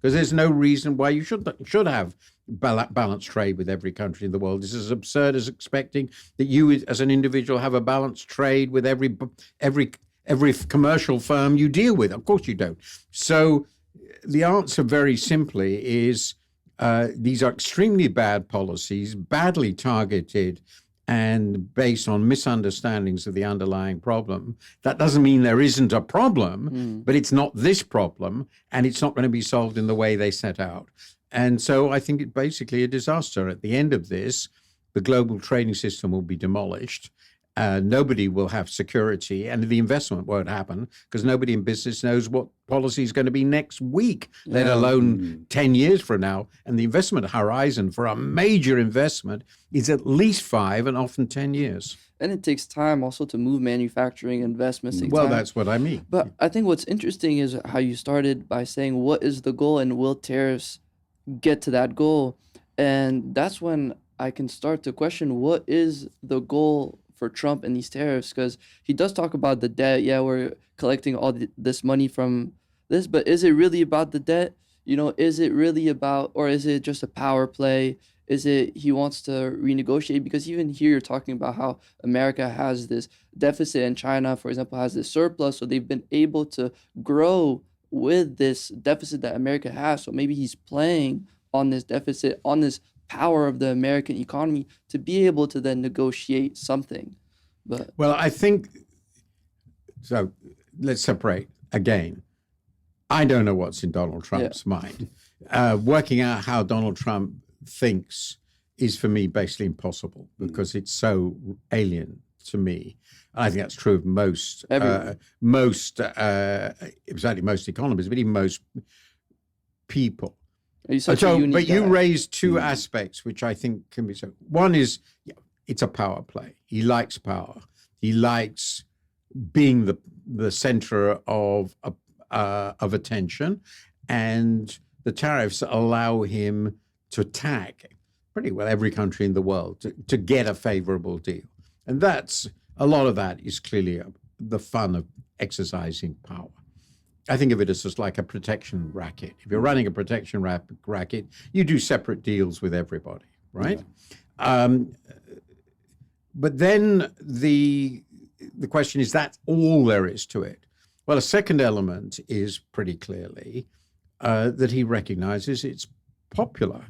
because there's no reason why you should have balanced trade with every country in the world. It's as absurd as expecting that you, as an individual, have a balanced trade with every commercial firm you deal with. Of course you don't. So the answer, very simply, is these are extremely bad policies, badly targeted, and based on misunderstandings of the underlying problem. That doesn't mean there isn't a problem, but it's not this problem, and it's not going to be solved in the way they set out. And so I think it's basically a disaster. At the end of this, the global trading system will be demolished. Nobody will have security, and the investment won't happen because nobody in business knows what policy is going to be next week, let alone 10 years from now. And the investment horizon for a major investment is at least 5 and often 10 years. And it takes time also to move manufacturing investments. Well, that's what I mean. But I think what's interesting is how you started by saying, what is the goal and will tariffs get to that goal? And that's when I can start to question, what is the goal for Trump and these tariffs? Because he does talk about the debt. Yeah, we're collecting all this money from this, but is it really about the debt? Is it really about, or is it just a power play? Is it he wants to renegotiate? Because even here you're talking about how America has this deficit and China, for example, has this surplus. So they've been able to grow with this deficit that America has. So maybe he's playing on this deficit, on this power of the American economy to be able to then negotiate something. But well, I think so. Let's separate again. I don't know what's in Donald Trump's mind. Working out how Donald Trump thinks is, for me, basically impossible because it's so alien to me. I think that's true of most economists, but even most people. But you raised two aspects which I think can be so. One is, it's a power play. He likes power. He likes being the center of attention, and the tariffs allow him to attack pretty well every country in the world to get a favorable deal. And a lot of that is clearly the fun of exercising power. I think of it as just like a protection racket. If you're running a protection racket, you do separate deals with everybody, right? Yeah. But then the question is, that's all there is to it. Well, a second element is pretty clearly that he recognizes it's popular